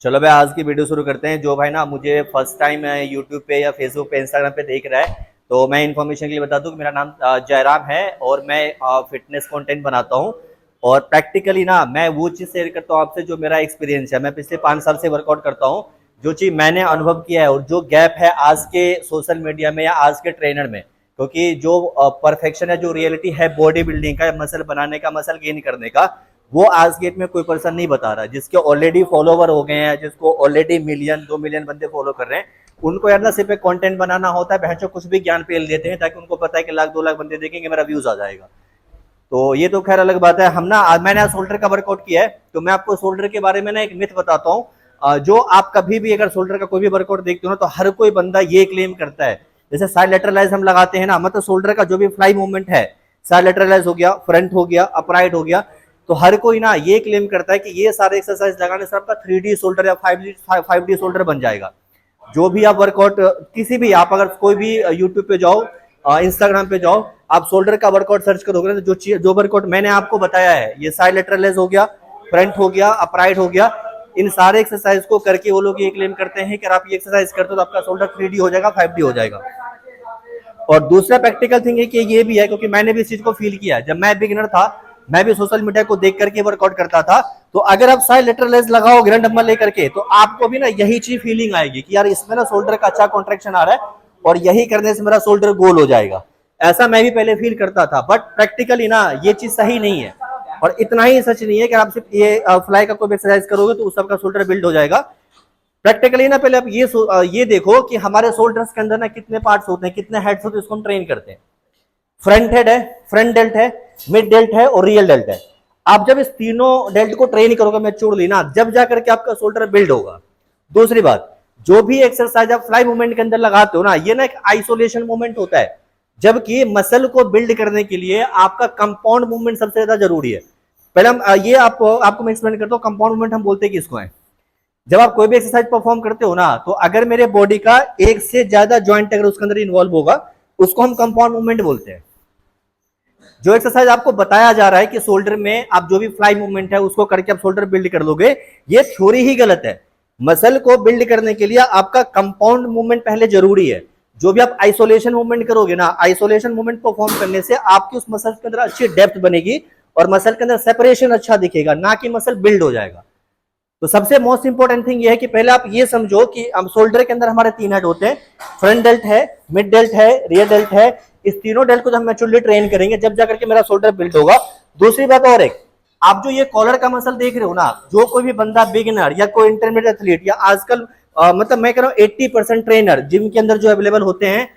चलो भाई आज की वीडियो शुरू करते हैं। जो भाई ना मुझे फर्स्ट टाइम यूट्यूब पे या फेसबुक पे इंस्टाग्राम पे देख रहा है, तो मैं इन्फॉर्मेशन के लिए बता दूं कि मेरा नाम जयराम है और मैं फिटनेस कंटेंट बनाता हूं। और प्रैक्टिकली ना मैं वो चीज़ शेयर करता हूं आपसे जो मेरा एक्सपीरियंस है। मैं पिछले 5 साल से वर्कआउट करता हूं। जो चीज़ मैंने अनुभव किया है और जो गैप है आज के सोशल मीडिया में या आज के ट्रेनर में, क्योंकि जो परफेक्शन है, जो रियलिटी है बॉडी बिल्डिंग का, मसल बनाने का, मसल गेन करने का, वो आज के डेट में कोई पर्सन नहीं बता रहा। जिसके ऑलरेडी फॉलोवर हो गए हैं, जिसको ऑलरेडी मिलियन 2 मिलियन बंदे फॉलो कर रहे हैं, उनको यार ना सिर्फ एक कंटेंट बनाना होता है, बहनचोद कुछ भी ज्ञान पेल देते हैं ताकि उनको पता है कि 1 लाख 2 लाख बंदे देखेंगे, मेरा व्यूज आ जाएगा। तो ये तो खैर अलग बात है। हम ना आज मैंने शोल्डर का वर्कआउट किया है, तो मैं आपको शोल्डर के बारे में ना एक मिथ बताता हूँ। जो आप कभी भी अगर शोल्डर का कोई भी वर्कआउट देखते हो ना, तो हर कोई बंदा ये क्लेम करता है, जैसे साइड लेटरलाइज हम लगाते हैं ना, मतलब शोल्डर का जो भी फ्लाई मूवमेंट है, साइड लेटरलाइज हो गया, फ्रंट हो गया, अपराइट हो गया, तो हर कोई ना ये क्लेम करता है कि ये सारे एक्सरसाइज लगाने से आपका 3D शोल्डर या 5D शोल्डर बन जाएगा। जो भी आप वर्कआउट किसी भी, आप अगर कोई भी यूट्यूब पे जाओ, इंस्टाग्राम पे जाओ, आप शोल्डर का वर्कआउट सर्च करोगे ना, तो जो वर्कआउट मैंने आपको बताया है, ये साइड लेटरलाइज हो गया, फ्रंट हो गया, अपराइट हो गया, इन सारे एक्सरसाइज को करके वो लोग ये क्लेम करते हैं कि अगर आप ये एक्सरसाइज करते हो तो आपका शोल्डर 3D हो जाएगा, 5D हो जाएगा। और दूसरा प्रैक्टिकल थिंग है कि ये भी है, क्योंकि मैंने भी इस चीज को फील किया। जब मैं बिगिनर था, मैं भी सोशल मीडिया को देख करके वर्कआउट करता था। तो अगर आप साइड लेटरलाइज लगाओगे ना डंबल लेकर के, तो आपको भी ना यही चीज फीलिंग आएगी कि यार इसमें ना शोल्डर का अच्छा कॉन्ट्रेक्शन आ रहा है और यही करने से मेरा शोल्डर गोल हो जाएगा। ऐसा मैं भी पहले फील करता था, बट प्रैक्टिकली ना ये चीज सही नहीं है। और इतना ही सच नहीं है कि आप सिर्फ ये फ्लाई का कोई एक्सरसाइज करोगे तो उस सबका शोल्डर बिल्ड हो जाएगा। प्रैक्टिकली ना पहले आप ये देखो कि हमारे शोल्डर्स के अंदर ना कितने पार्ट्स होते हैं, कितने हेड्स होते हैं, इसको हम ट्रेन करते हैं। फ्रंट हेड है, फ्रंट डेल्ट है, मिड डेल्ट है और रियल डेल्ट है। आप जब इस तीनों डेल्ट को ट्रेन करोगे, मैच्योरली ना, जब जाकर के आपका शोल्डर बिल्ड होगा। दूसरी बात, जो भी एक्सरसाइज आप फ्लाई मूवमेंट के अंदर लगाते हो ना, ये ना एक आइसोलेशन मूवमेंट होता है, जबकि मसल को बिल्ड करने के लिए आपका कंपाउंड मूवमेंट सबसे ज्यादा जरूरी है। पहले हम ये आपको मैं एक्सप्लेन करता हूँ, कंपाउंड मूवमेंट हम बोलते हैं किसको है। जब आप कोई भी एक्सरसाइज परफॉर्म करते हो ना, तो अगर मेरे बॉडी का एक से ज्यादा ज्वाइंट अगर उसके अंदर इन्वॉल्व होगा, उसको हम कंपाउंड मूवमेंट बोलते हैं। जो एक्सरसाइज आपको बताया जा रहा है कि शोल्डर में आप जो भी फ्लाई मूवमेंट है उसको करके आप शोल्डर बिल्ड कर लोगे, ये थ्योरी ही गलत है। मसल को बिल्ड करने के लिए आपका कंपाउंड मूवमेंट पहले जरूरी है। जो भी आप आइसोलेशन मूवमेंट करोगे ना, आइसोलेशन मूवमेंट परफॉर्म करने से आपकी उस मसल के अंदर अच्छी डेप्थ बनेगी और मसल के अंदर सेपरेशन अच्छा दिखेगा, ना कि मसल बिल्ड हो जाएगा। तो सबसे मोस्ट इंपॉर्टेंट थिंग ये है कि पहले आप ये समझो कि हम शोल्डर के अंदर हमारे 3 हेड होते हैं, फ्रंट डेल्ट है, मिड डेल्ट है, रियर डेल्ट है। इस तीनों डेल्ट को जब हम मैच्योरली ट्रेन करेंगे, जब जाकर के मेरा शोल्डर बिल्ड होगा। दूसरी बात और एक, आप जो ये कॉलर का मसल देख रहे हो ना, जो कोई भी बंदा बिगिनर या कोई इंटरमीडिएट एथलीट या आजकल मतलब मैं कह रहा हूँ 80% ट्रेनर जिम के अंदर जो अवेलेबल होते हैं,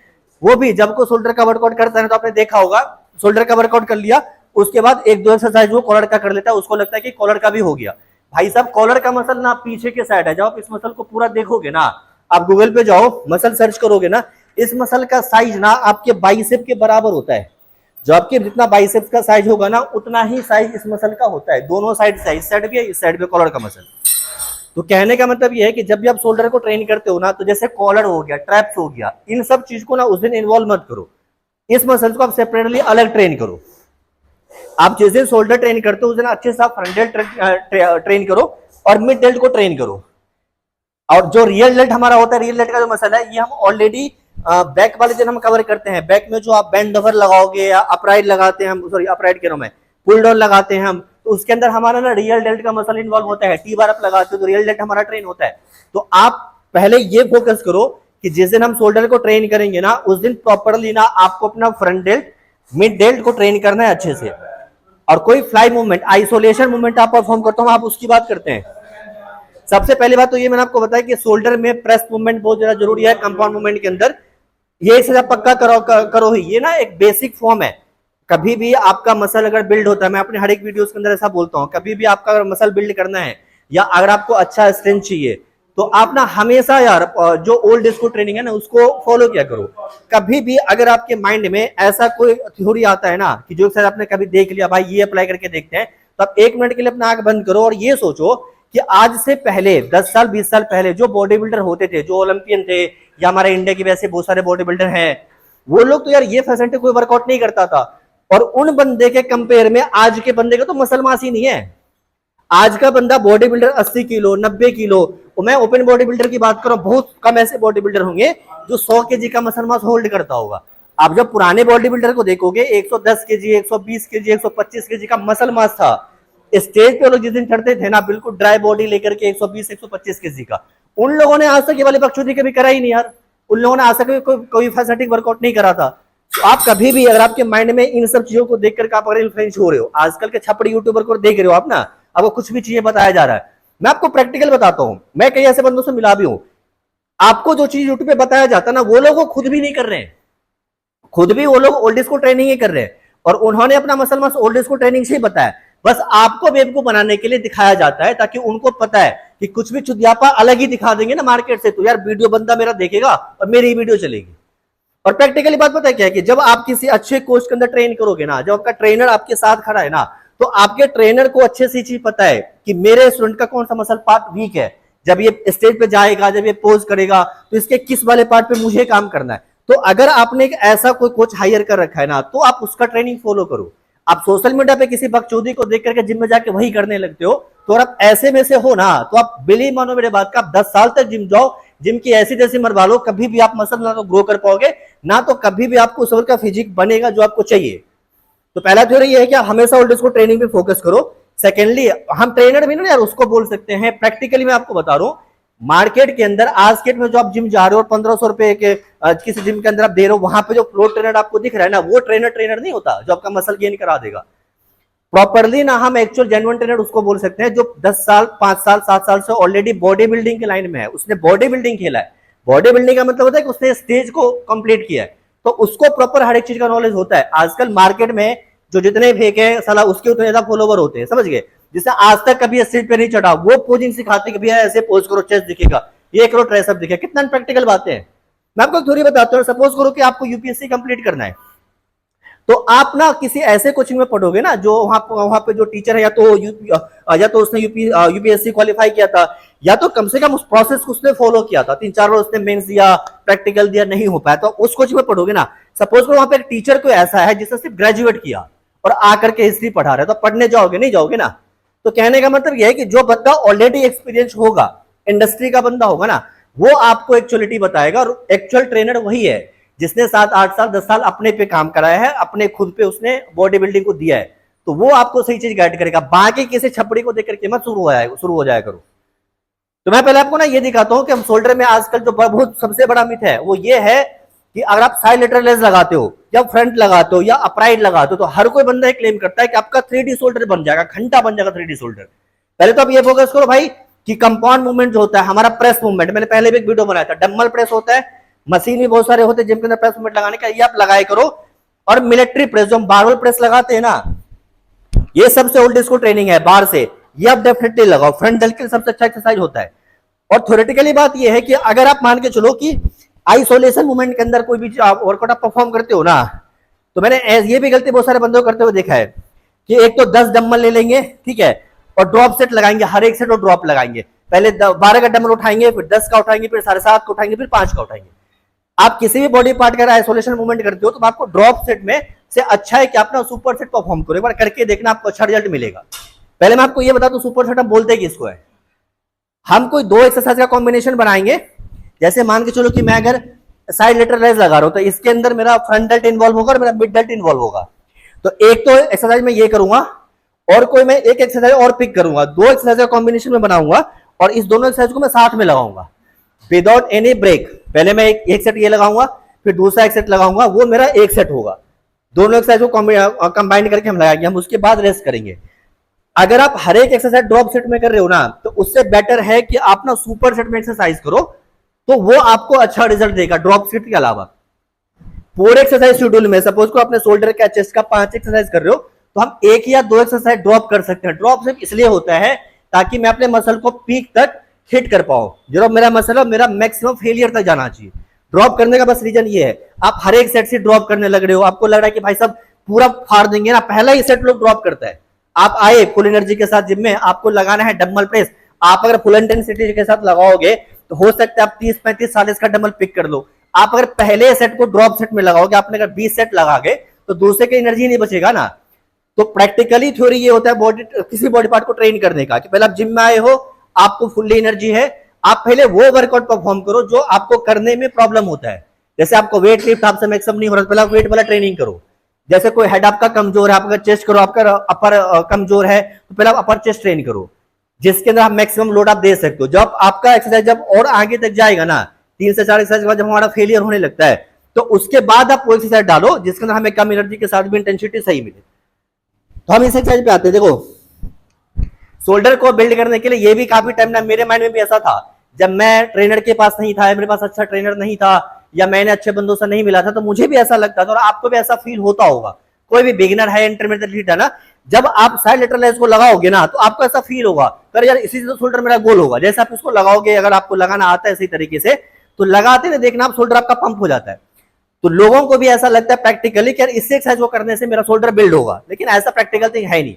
वो भी जब को शोल्डर का वर्कआउट करता है तो आपने देखा होगा, शोल्डर का वर्कआउट कर लिया, उसके बाद 1-2 एक्सरसाइज वो कॉलर का कर लेता है, उसको लगता है कि कॉलर का भी हो गया। भाई साहब, कॉलर का मसल ना पीछे के साइड है। जब आप इस मसल को पूरा देखोगे ना, आप गूगल पे जाओ, मसल सर्च करोगे ना, इस मसल का साइज ना आपके बाइसेप के बराबर होता है। जो आपके जितना बाइसेप का साइज होगा ना, उतना ही साइज इस मसल का होता है। दोनों साइड से, इस साइड भी है, इस साइड भी कॉलर का मसल। तो कहने का मतलब ये है कि जब भी आप शोल्डर को ट्रेन करते हो ना, तो जैसे कॉलर हो गया, ट्रैप्स हो गया, इन सब चीज को ना उस दिन इन्वॉल्व मत करो। इस मसल को आप सेपरेटली अलग ट्रेन करो। आप जिस दिन शोल्डर ट्रेन करते हो उस दिन अच्छे से आप फ्रंट डेल्ट ट्रेन करो और मिड डेल्ट को ट्रेन करो। और जो रियल डेल्ट हमारा होता है, रियल डेल्ट का जो मसल है, ये हम ऑलरेडी बैक वाले दिन हम कवर करते हैं। बैक में जो आप बेंड ओवर लगाओगे या अपराइट लगाते हैं हम, सॉरी अपराइट कह रहा हूं मैं, पुल डाउन लगाते हैं हम, तो उसके अंदर हमारा ना रियल डेल्ट का मसल इन्वॉल्व होता है। टी बार आप लगाते हो तो रियल डेल्ट हमारा ट्रेन होता है। तो आप पहले ये फोकस करो कि जिस दिन हम शोल्डर को ट्रेन करेंगे ना, उस दिन प्रॉपरली ना आपको अपना फ्रंट डेल्ट, मिड डेल्ट को ट्रेन करना है अच्छे से। और कोई फ्लाई मूवमेंट, आइसोलेशन मूवमेंट आप परफॉर्म करते हो, आप उसकी बात करते हैं। सबसे पहली बात तो ये मैंने आपको बताया कि शोल्डर में प्रेस मूवमेंट बहुत ज्यादा जरूरी है कंपाउंड मूवमेंट के अंदर। ये एक्सरसाइज पक्का करो ही। ये ना एक बेसिक फॉर्म है। कभी भी आपका मसल अगर बिल्ड होता है, मैं अपने हर एक वीडियोस के अंदर ऐसा बोलता हूं, कभी भी आपका अगर मसल बिल्ड करना है या अगर आपको अच्छा स्ट्रेंथ चाहिए, तो आप ना हमेशा यार जो ओल्ड स्कूल ट्रेनिंग है ना, उसको फॉलो किया करो। कभी भी अगर आपके माइंड में ऐसा कोई थ्योरी आता है ना कि जो सर आपने कभी देख लिया, भाई ये अप्लाई करके देखते हैं, तो आप 1 मिनट के लिए अपना आंख बंद करो और ये सोचो कि आज से पहले 10 साल 20 साल पहले जो बॉडी बिल्डर होते थे, जो ओलंपियन थे, या हमारे इंडिया के वैसे बहुत सारे बॉडी बिल्डर हैं, वो लोग तो यार ये फैसिलिटी कोई वर्कआउट नहीं करता था। और उन बंदे के कंपेयर में आज के बंदे का तो मसल मास ही नहीं है। आज का बंदा बॉडी बिल्डर 80 किलो 90 किलो और मैं ओपन बॉडी बिल्डर की बात करूं, बहुत कम ऐसे बॉडी बिल्डर होंगे जो 100 केजी का मसल मास होल्ड करता होगा। आप जब पुराने बॉडी बिल्डर को देखोगे 110 केजी, 120 केजी, 125 केजी का मसल मास था। स्टेज पे लोग जिस दिन चढ़ते थे ना, बिल्कुल ड्राई बॉडी लेकर के 120 125 केजी का, उन लोगों ने आज तक ये वाली बकचोदी कभी करा ही नहीं यार। उन लोगों ने आज तक कोई फैसिलिटी वर्कआउट नहीं करा था। तो आप कभी भी अगर आपके माइंड में इन सब चीजों को देख करके आप अगर इन्फ्लुएंस हो रहे हो, आजकल के छपड़ी यूट्यूबर को देख रहे हो आप ना, आपको कुछ भी चीजें बताया जा रहा है, मैं आपको प्रैक्टिकल बताता हूं, मैं कई ऐसे बंदों से मिला भी हूं। आपको जो चीज यूट्यूब पे बताया जाता है ना, वो लोग वो खुद भी नहीं कर रहे हैं, खुद भी वो लोग ओल्ड स्कूल ट्रेनिंग ही कर रहे हैं, और उन्होंने अपना muscle mass old school training से ही बताया। बस आपको बेवकूफ बनाने के लिए दिखाया जाता है, ताकि उनको पता है कि कुछ भी चुदियापा अलग ही दिखा देंगे ना मार्केट से, तो यार वीडियो बंदा मेरा देखेगा और मेरी वीडियो चलेगी। और प्रैक्टिकली बात पता है क्या है कि जब आप किसी अच्छे कोच के अंदर ट्रेन करोगे ना, जब आपका ट्रेनर आपके साथ खड़ा है ना, तो आपके ट्रेनर को अच्छे से चीज पता है कि मेरे स्टूडेंट का कौन सा मसल पार्ट वीक है। जब ये स्टेज पे जाएगा, जब ये पोज करेगा, तो इसके किस वाले पार्ट पे मुझे काम करना है। तो अगर आपने एक ऐसा कोई कोच हायर कर रखा है ना, तो आप उसका ट्रेनिंग फॉलो करो। आप सोशल मीडिया पे किसी बकचोदी को देख करके जिम में जाके वही करने लगते हो, तो अगर आप ऐसे में से हो ना, तो आप बिलीव मानो मेरे बात का, आप 10 साल तक जिम जाओ, जिम की ऐसी जैसी मरवा लो, कभी भी आप मसल ना तो ग्रो कर पाओगे, ना तो कभी भी आपको उस का फिजिक बनेगा जो आपको चाहिए। तो पहला थ्योरी ये है कि आप हमेशा ओल्ड स्कूल ट्रेनिंग पे फोकस करो। सेकेंडली, हम ट्रेनर भी ना यार उसको बोल सकते हैं, प्रैक्टिकली मैं आपको बता रहा हूं, मार्केट के अंदर आज के में जो आप जिम जा रहे हो और 1500 रुपए के किसी जिम के अंदर आप दे रहे हो, वहां पे जो फ्लो ट्रेनर आपको दिख रहा है ना, वो ट्रेनर नहीं होता जो आपका मसल गेन करा देगा प्रॉपरली ना। हम एक्चुअल जेन्युइन ट्रेनर उसको बोल सकते हैं जो 10 साल 5 साल 7 साल से ऑलरेडी बॉडी बिल्डिंग के लाइन में है, उसने बॉडी बिल्डिंग खेला है। बॉडी बिल्डिंग का मतलब होता है कि उसने स्टेज को कंप्लीट किया है, तो उसको प्रॉपर हर एक चीज का नॉलेज होता है। आजकल मार्केट में जो जितने फेक है साला, उसके उतने ज्यादा फॉलोवर होते हैं, समझ गए। जिससे आज तक कभी स्टेज पे नहीं चढ़ा, वो पोजिंग सिखाते कि भैया ऐसे पोज करो, चेस्ट दिखेगा, ये करो, ट्राइसेप दिखेगा। कितना प्रैक्टिकल बातें हैं। मैं आपको थ्योरी बताता हूँ। सपोज करो कि आपको यूपीएससी कंप्लीट करना है, तो आप ना किसी ऐसे कोचिंग में पढ़ोगे ना, जो वहां पे जो टीचर है, या तो उसने यूपीएससी क्वालिफाई किया था, या तो कम से कम उस प्रोसेस को उसने फॉलो किया था, 3-4 बार उसने मेंस दिया, प्रैक्टिकल दिया, नहीं हो पाया, तो उस कोचिंग में पढ़ोगे ना। सपोज करो वहां पे एक टीचर कोई ऐसा है जिसने सिर्फ ग्रेजुएट किया और आकर के हिस्ट्री पढ़ा रहा है, तो पढ़ने जाओगे नहीं जाओगे ना। तो कहने का मतलब यह है कि जो बंदा ऑलरेडी एक्सपीरियंस होगा, इंडस्ट्री का बंदा होगा ना, वो आपको एक्चुअलिटी बताएगा। और एक्चुअल ट्रेनर वही है जिसने 7-8 साल 10 साल अपने पे काम कराया है, अपने खुद पे उसने बॉडी बिल्डिंग को दिया है, तो वो आपको सही चीज गाइड करेगा। बाकी किसी छपड़ी को देख करके मत शुरू हो जाया करो। तो मैं पहले आपको ना ये दिखाता हूं कि हम शोल्डर में आजकल जो बहुत सबसे बड़ा मिथ है वो ये है कि अगर आप साइड लेटरल रेज लगाते हो, या फ्रंट लगाते हो, या अपराइट लगाते हो, तो हर कोई बंदा क्लेम करता है कि आपका 3D शोल्डर बन जाएगा, घंटा बन जाएगा 3D शोल्डर। पहले तो आप ये फोकस करो भाई कि कंपाउंड मूवमेंट जो होता है हमारा, प्रेस मूवमेंट, मैंने पहले भी एक वीडियो बनाया था, डम्बल प्रेस होता है, मशीन भी बहुत सारे होते हैं जिम के अंदर प्रेस मूवमेंट लगाने का, ये आप लगाए करो। और मिलिट्री प्रेस, जो हम बारबल प्रेस लगाते हैं ना, ये सबसे ओल्ड स्कूल ट्रेनिंग है बार से, ये आप डेफिनेटली लगाओ, फ्रंट डेल्ट के सबसे अच्छा एक्सरसाइज होता है। और थ्योरेटिकली बात ये है कि अगर आप मान के चलो कि आइसोलेशन मूवमेंट के अंदर कोई भी वर्कआउट आप परफॉर्म करते हो ना, तो मैंने ये भी गलती बहुत सारे बंदों को करते हुए देखा है कि एक तो 10 डंबल ले लेंगे, ठीक है, और ड्रॉप सेट लगाएंगे, हर एक सेट और ड्रॉप लगाएंगे। पहले 12 का डंबल उठाएंगे, फिर 10 का उठाएंगे, फिर 7.5 का उठाएंगे, फिर 5 का उठाएंगे। आप किसी भी बॉडी पार्ट का आइसोलेशन मूवमेंट करते हो, तो आपको ड्रॉप सेट में से अच्छा है कि आप ना सुपर सेट परफॉर्म करो, एक बार करके देखना, आपको अच्छा रिजल्ट मिलेगा। पहले मैं आपको ये बता दूं, सुपर सेट हम बोलते हैं किसको है। हम कोई 2 एक्सरसाइज का कॉम्बिनेशन बनाएंगे। जैसे मान के चलो कि मैं अगर साइड लेटरल रेज लगा रहा हूं, तो इसके अंदर मेरा फ्रंट डेल्ट इन्वॉल्व होगा और मेरा मिड डेल्ट इन्वॉल्व होगा। तो एक तो एक्सरसाइज में ये करूंगा, और कोई मैं एक एक्सरसाइज और पिक करूंगा, 2 एक्सरसाइज का कॉम्बिनेशन में बनाऊंगा, और इस दोनों एक्सरसाइज को मैं साथ में लगाऊंगा विदाउट एनी ब्रेक। पहले मैं एक सेट ये लगाऊंगा, फिर दूसरा एक सेट लगाऊंगा, वो मेरा एक सेट होगा। दोनों एक्सरसाइज को कंबाइन करके हम लगाएंगे, हम उसके बाद रेस्ट करेंगे। अगर आप हर एक एक्सरसाइज ड्रॉप सेट में कर रहे हो ना, तो उससे बेटर है कि आप ना सुपर सेट में एक्सरसाइज करो, तो वो आपको अच्छा रिजल्ट देगा ड्रॉप सेट के अलावा। पूरे एक्सरसाइज शेड्यूल में सपोज को अपने शोल्डर का, चेस्ट का 5 एक्सरसाइज कर रहे हो, तो हम 1 या 2 एक्सरसाइज ड्रॉप कर सकते हैं। ड्रॉप सिर्फ इसलिए होता है ताकि मैं अपने मसल को पीक तक हिट कर पाऊं, जो मेरा मसल है मेरा मैक्सिमम फेलियर तक जाना चाहिए। ड्रॉप करने का बस रीजन ये है, आप हर एक सेट से ड्रॉप करने लग रहे हो, आपको लग रहा है कि भाई साहब पूरा फाड़ देंगे ना, पहला ही सेट लोग ड्रॉप करता है। आप आए फुल एनर्जी के साथ जिम में, आपको लगाना है डंबल प्रेस, आप अगर फुल इंटेंसिटी के साथ लगाओगे तो हो सकता है आप 30-35 40 का डंबल पिक कर लो। आप अगर पहले सेट को ड्रॉप सेट में लगाओगे, आपने अगर 20 सेट लगा गए, तो दूसरे की एनर्जी नहीं बचेगा ना। तो प्रैक्टिकली थ्योरी ये होता है बॉडी, किसी बॉडी पार्ट को ट्रेन करने का, कि पहले आप जिम में आए हो, आपको फुल्ली एनर्जी है, आप पहले वो वर्कआउट परफॉर्म करो जो आपको करने में प्रॉब्लम होता है। जैसे आपको वेट लिफ्ट आपसे मैक्सिमम नहीं हो रहा, पहले वेट वाला ट्रेनिंग करो। जैसे कोई हेड आपका कमजोर है, आपका चेस्ट करो, आपका अपर कमजोर है, तो पहले आप अपर चेस्ट ट्रेन करो, जिसके अंदर आप मैक्सिमम लोड आप दे सकते हो। जब आपका एक्सरसाइज जब और आगे तक जाएगा ना, 3 से 4 एक्सरसाइज के बाद जब हमारा फेलियर होने लगता है, तो उसके बाद आप वो एक्सरसाइज डालो जिसके अंदर हमें कम एनर्जी के साथ भी इंटेंसिटी सही मिले। तो हम इस एक्सरसाइज पे आते हैं। देखो, शोल्डर को बिल्ड करने के लिए ये भी काफी टाइम ना, मेरे माइंड में भी ऐसा था, जब मैं ट्रेनर के पास नहीं था, मेरे पास अच्छा ट्रेनर नहीं था, या मैंने अच्छे बंदों से नहीं मिला था, तो मुझे भी ऐसा लगता था, और आपको भी ऐसा फील होता होगा, कोई भी बिगिनर है, इंटरमीडिएट है ना, जब आप साइड लेटरल लेग को लगाओगे ना, तो आपको ऐसा फील होगा, पर यार इसी से तो शोल्डर मेरा गोल होगा। जैसे आप इसको लगाओगे, अगर आपको लगाना आता है इसी तरीके से, तो लगाते ना देखना आप शोल्डर आपका पंप हो जाता है। तो लोगों को भी ऐसा लगता है प्रैक्टिकली कि यार इससे एक्सरसाइज को करने से मेरा शोल्डर बिल्ड होगा, लेकिन ऐसा प्रैक्टिकल थिंग है नहीं।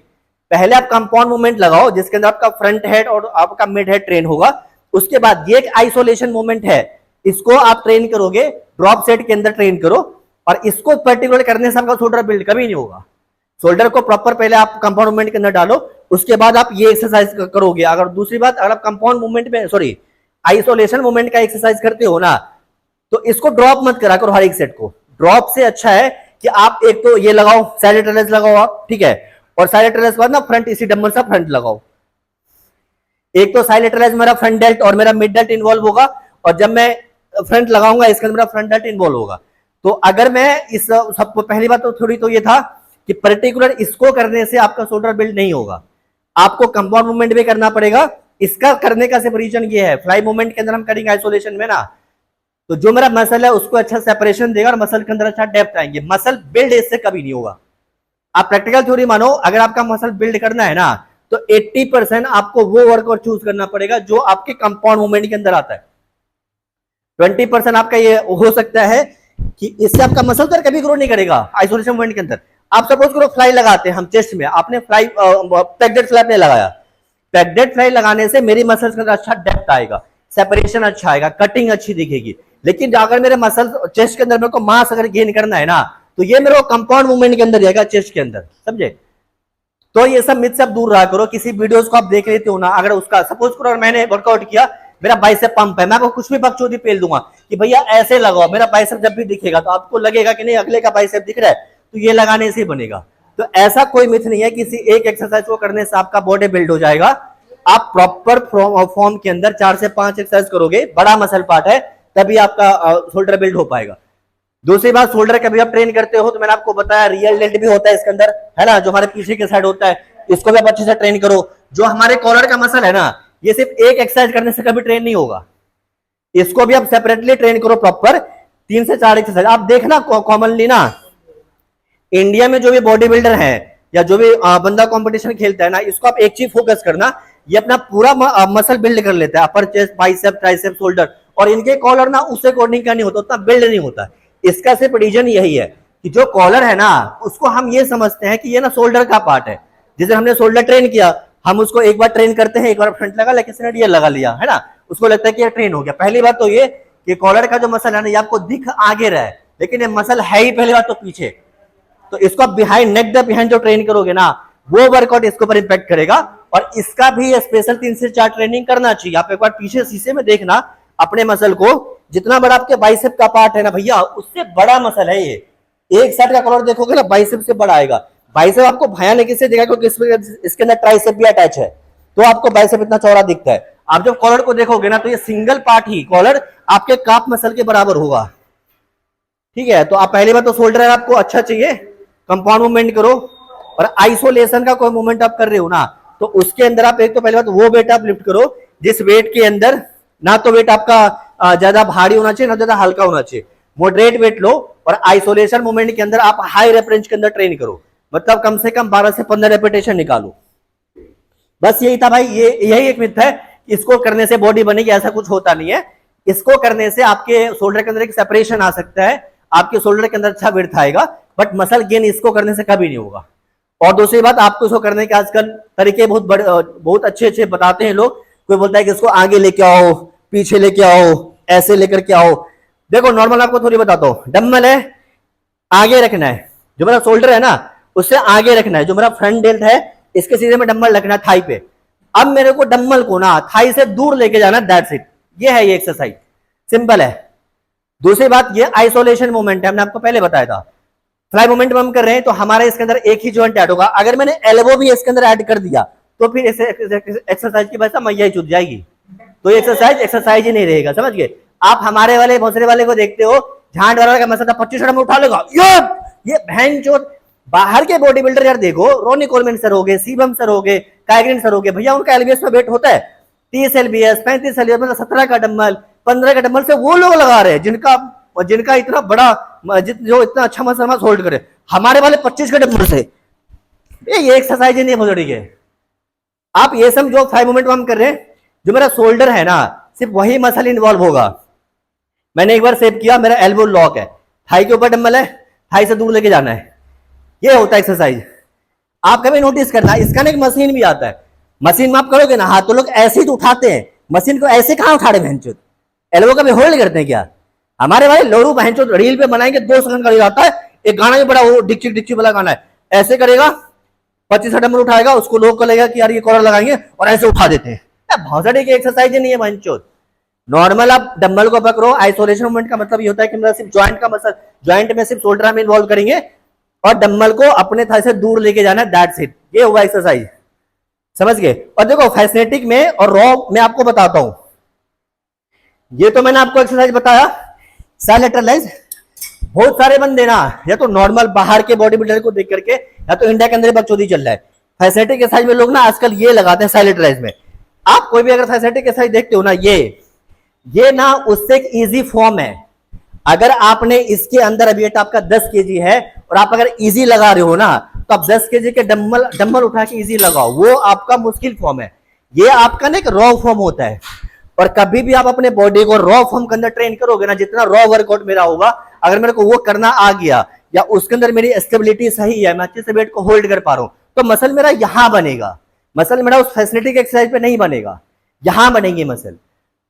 पहले आप कंपाउंड मूवमेंट लगाओ जिसके अंदर आपका फ्रंट हेड और आपका मिड हेड ट्रेन होगा। उसके बाद ये एक आइसोलेशन मूवमेंट है, इसको आप ट्रेन करोगे, ड्रॉप सेट के अंदर ट्रेन करो, और इसको पर्टिकुलर करने से आपका शोल्डर बिल्ड कभी नहीं होगा। शोल्डर को प्रॉपर पहले आप कंपाउंड मूवमेंट के अंदर डालो, उसके बाद आप ये एक्सरसाइज करोगे। अगर दूसरी बात, अगर आप कंपाउंड मूवमेंट में आइसोलेशन मूवमेंट का एक्सरसाइज करते हो ना, तो इसको ड्रॉप मत करा करो हर एक सेट को। ड्रॉप से अच्छा है कि आप एक तो ये लगाओ, साइड लेटरल लगाओ आप, ठीक है, और साइड लेटरल के बाद ना फ्रंट इसी डंबल से फ्रंट लगाओ। एक तो साइड लेटरल मेरा फ्रंट डेल्ट और मेरा मिड डेल्ट इन्वॉल्व होगा, और जब मैं फ्रंट लगाऊंगा इसके अंदर मेरा फ्रंट डेल्ट इन्वॉल्व होगा। तो अगर मैं इस सबको, पहली बात तो थोड़ी तो ये था कि पर्टिकुलर इसको करने से आपका शोल्डर बिल्ड नहीं होगा, आपको कंपाउंड मूवमेंट भी करना पड़ेगा। इसका करने का सिर्फ रीजन ये है, फ्लाई मूवमेंट के अंदर हम करेंगे आइसोलेशन में ना, तो जो मेरा मसल है उसको अच्छा सेपरेशन देगा और मसल के अंदर अच्छा डेप्थ आएंगे। मसल बिल्ड इससे कभी नहीं होगा। आप प्रैक्टिकल थ्योरी मानो, अगर आपका मसल बिल्ड करना है ना, तो 80% आपको वो वर्कआउट चूज करना पड़ेगा जो आपके कंपाउंड मूवमेंट के अंदर आता है। 20% आपका ये हो सकता है कि इससे आपका मसल तो कभी ग्रो नहीं करेगा आइसोलेशन मूवमेंट के अंदर। आप सपोज करो फ्लाई लगाते हैं हम चेस्ट में, आपने फ्लाई पैक्डेड फ्लाई आपने लगाया, पैक्डेड फ्लाई लगाने से मेरी मसल्स के अंदर अच्छा डेप्थ आएगा, सेपरेशन अच्छा आएगा, कटिंग अच्छी दिखेगी। लेकिन अगर मेरे मसल चेस्ट के अंदर मेरे को मास अगर गेन करना है ना, तो ये मेरे को कंपाउंड मूवमेंट के अंदर जाएगा, चेस्ट के अंदर, समझे। तो ये सब मिथ से दूर रहा करो। किसी वीडियोस को आप देख लेते हो ना, अगर उसका सपोज करो मैंने वर्कआउट किया, मेरा बाइसेप पंप है, मैं आपको कुछ भी बकचोदी पेल दूंगा कि भैया ऐसे लगाओ, मेरा बाइसेप जब भी दिखेगा तो आपको लगेगा कि नहीं अगले का बाइसेप दिख रहा है, तो ये लगाने से बनेगा। तो ऐसा कोई मिथ नहीं है किसी एक एक्सरसाइज को करने से आपका बॉडी बिल्ड हो जाएगा। आप प्रॉपर फॉर्म के अंदर 4 से 5 एक्सरसाइज करोगे, बड़ा मसल पार्ट है, तभी आपका शोल्डर बिल्ड हो पाएगा। दूसरी बात, शोल्डर कभी आप ट्रेन करते हो तो मैंने आपको बताया रियल डेल्ट भी होता है इसके अंदर, है ना, जो हमारे पीछे के साइड होता है, इसको भी आप अच्छे से ट्रेन करो। जो हमारे कॉलर का मसल है ना, ये सिर्फ एक एक्सरसाइज करने से कभी ट्रेन नहीं होगा, इसको भी आप सेपरेटली ट्रेन करो प्रॉपर 3 से 4 एक्सरसाइज। आप देखना कॉमनली ना, इंडिया में जो भी बॉडी बिल्डर है या जो भी बंदा कंपटीशन खेलता है ना, इसको आप एक चीज फोकस करना, ये अपना पूरा मसल बिल्ड कर लेता है, अपर चेस्ट, बाइसेप, ट्राइसेप, शोल्डर, और इनके कॉलर ना उससे अकॉर्डिंग का नहीं होता, उतना बिल्ड नहीं होता। इसका सिर्फ रीजन यही है कि जो कॉलर है ना, उसको हम ये समझते हैं कि ये ना शोल्डर का पार्ट है। जैसे हमने शोल्डर ट्रेन किया, हम उसको एक बार ट्रेन करते हैं, एक बार फ्रंट लगा, लेकिन किसी ने ये लगा लिया, है ना, उसको लगता है कि ये ट्रेन हो गया। पहली बात तो ये कि कॉलर का जो मसल है ना, ये आपको दिख आगे रहा है, लेकिन ये मसल है ही पहली बात तो पीछे। तो इसको बिहाइंड नेक द बिहाइंड जो ट्रेन करोगे ना, वो वर्कआउट इसके ऊपर इंपैक्ट करेगा। और इसका भी स्पेशल 3 से 4 ट्रेनिंग करना चाहिए। आप एक बार पीछे शीशे में देखना अपने मसल को, जितना बड़ा आपके बाइसेप का पार्ट है ना भैया, उससे बड़ा मसल है ये। एक साइड का कॉलर देखोगे ना, बाइसेप से बड़ा आएगा। बाइसेप आपको भयानक इससे दिखेगा क्योंकि इसके अंदर ट्राइसेप भी अटैच है, तो आपको बाइसेप इतना चौड़ा दिखता है। आप जब कॉलर को देखोगे ना, तो ये सिंगल पार्ट ही कॉलर आपके काफ मसल के बराबर होगा, ठीक है। तो आप पहली बात तो शोल्डर आपको अच्छा चाहिए, कंपाउंड मूवमेंट करो। और आइसोलेशन का कोई मूवमेंट आप कर रहे हो ना, तो उसके अंदर आप एक तो पहली बात वो वेट आप लिफ्ट करो जिस वेट के अंदर ना तो वेट आपका ज्यादा भारी होना चाहिए ना ज्यादा हल्का होना चाहिए, मॉडरेट वेट लो। और आइसोलेशन मूवमेंट के अंदर आप हाई रेप रेंज के अंदर ट्रेन करो, मतलब कम से कम 12 से 15 रेपिटेशन निकालो। बस यही था भाई, यही एक मिथ है, इसको करने से बॉडी बनेगी, ऐसा कुछ होता नहीं है। इसको करने से आपके शोल्डर के अंदर एक सेपरेशन आ सकता है, आपके शोल्डर के अंदर अच्छा विड्थ आएगा, बट मसल गेन इसको करने से कभी नहीं होगा। और दूसरी बात, आपको इसको करने के आजकल तरीके बहुत अच्छे अच्छे बताते हैं लोग। कोई बोलता है कि इसको आगे लेके आओ, पीछे लेके आओ, ऐसे लेकर के आओ। देखो नॉर्मल आपको थोड़ी बताता हूँ, डंबल है आगे रखना है, जो मेरा शोल्डर है ना उससे आगे रखना है, जो मेरा फ्रंट डेल्ट है इसके सीधे में डंबल रखना है थाई पे। अब मेरे को डंबल को ना थाई से दूर लेके जाना, दैट्स इट। ये है ये एक्सरसाइज, सिंपल है। दूसरी बात ये आइसोलेशन मूवमेंट है, हमने आपको पहले बताया था। फ्लाई मूवमेंट हम कर रहे हैं तो हमारे इसके अंदर एक ही जॉइंट ऐड होगा। अगर मैंने एल्बो भी इसके अंदर ऐड कर दिया तो फिर इस एक्सरसाइज की वजह से मैया ही छूट जाएगी, तो ये एक्सरसाइज ही नहीं रहेगा, समझ गए। आप हमारे वाले भोसले वाले को देखते हो, झांड वाला का मसला 25 में उठा लेगा, ये बहन चोद। बाहर के बॉडी बिल्डर यार देखो, रोनी कोलमैन सर हो गए, शिवम सर हो गए, काइग्रिन सर हो गए, भैया उनका एलबीएस में वेट होता है 30 एलबीएस 35 एलबीएस, मतलब 17 का डम्बल 15 का डम्बल से वो लोग लगा रहे हैं जिनका इतना बड़ा जो इतना अच्छा मसल होल्ड करे। हमारे वाले 25 के डम्बल से ये एक्सरसाइज नहीं भोजड़ी के। आप ये सब जो फाइव मूवमेंट हम कर रहे हैं, जो मेरा शोल्डर है ना, सिर्फ वही मसल इन्वॉल्व होगा। मैंने एक बार सेव किया, मेरा एल्बो लॉक है, थाई के ऊपर डंबल है, थाई से दूर लेके जाना है, ये होता है एक्सरसाइज। आप कभी नोटिस करना, इसका ना एक मशीन भी आता है, मशीन में आप करोगे ना हाथ तो लोग ऐसे ही तो उठाते हैं, मशीन को ऐसे कहां उठा रहे बहनचोद, एल्बो का भी होल्ड करते हैं क्या। हमारे भाई लोरू बहनचोद रील पे बनाएंगे 2 सेकंड का आता है, एक गाना भी बड़ा वो डिक्ची डिक्ची वाला गाना है, ऐसे करेगा 25 डंबल उठाएगा, उसको लोग को लगेगा कि यार ये कॉलर लगाएंगे और ऐसे उठा देते हैं। भौसड़ी की एक्सरसाइज नहीं है बहनचोद। नॉर्मल आप डंबल को पकड़ो, आइसोलेशन मूवमेंट का मतलब ये होता है कि मतलब सिर्फ जॉइंट का मसल, जॉइंट में सिर्फ शोल्डर हम इन्वॉल्व करेंगे और डंबल को अपने थाई से दूर लेके जाना है, दैट्स इट, ये हुआ एक्सरसाइज, समझ गए। और देखो फैसिनेटिक में और रॉ में आपको बताता हूं, ये तो मैंने आपको एक्सरसाइज बताया साइलेटरलाइज। बहुत सारे बंदे ना या तो नॉर्मल बाहर के बॉडी बिल्डर को देख करके, या तो इंडिया के अंदर बकचोदी चल रहा है। फैसिनेटिक एक्सरसाइज में लोग ना आजकल ये लगाते हैं साइलेटरलाइज में। आप कोई भी अगर फैसिनेटिक एक्सरसाइज देखते हो ना, ये ना उससे एक इजी फॉर्म है। अगर आपने इसके अंदर अभी आपका 10 केजी है और आप अगर इजी लगा रहे हो ना, तो आप 10 केजी के डंबल उठा के इजी लगाओ, वो आपका मुश्किल फॉर्म है। ये आपका ना एक रॉ फॉर्म होता है। और कभी भी आप अपने बॉडी को रॉ फॉर्म के अंदर ट्रेन करोगे ना, जितना रॉ वर्कआउट मेरा होगा, अगर मेरे को वो करना आ गया या उसके अंदर मेरी स्टेबिलिटी सही है, मैं अच्छे से वेट को होल्ड कर पा रहा हूं, तो मसल मेरा यहां बनेगा। मसल मेरा उस फैसिलिटी एक्सरसाइज पे नहीं बनेगा, यहां बनेंगे मसल।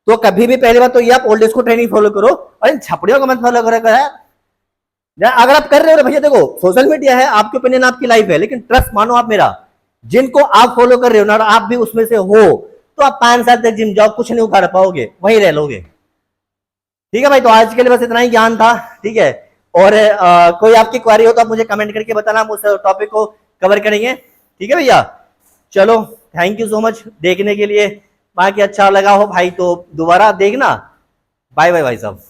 तो कभी भी पहली बात तो ये आप ओल्ड एज को ट्रेनिंग फॉलो करो और इन छपड़ियों को मत फॉलो करेगा यार। अगर आप कर रहे हो भैया, देखो सोशल मीडिया है, आपकी ओपिनियन आपकी लाइफ है, लेकिन ट्रस्ट मानो आप मेरा, जिनको आप फॉलो कर रहे हो ना, आप भी उसमें से हो, तो आप 5 साल तक जिम जाओ, कुछ नहीं उखाड़ पाओगे, वहीं रह लोगे। ठीक है भाई, तो आज के लिए बस इतना ही ज्ञान था, ठीक है। और कोई आपकी क्वेरी हो तो आप मुझे कमेंट करके बताना, हम उस टॉपिक को कवर करेंगे, ठीक है भैया। चलो थैंक यू सो मच देखने के लिए, बाकी अच्छा लगा हो भाई तो दोबारा देखना। बाय बाय भाई साहब।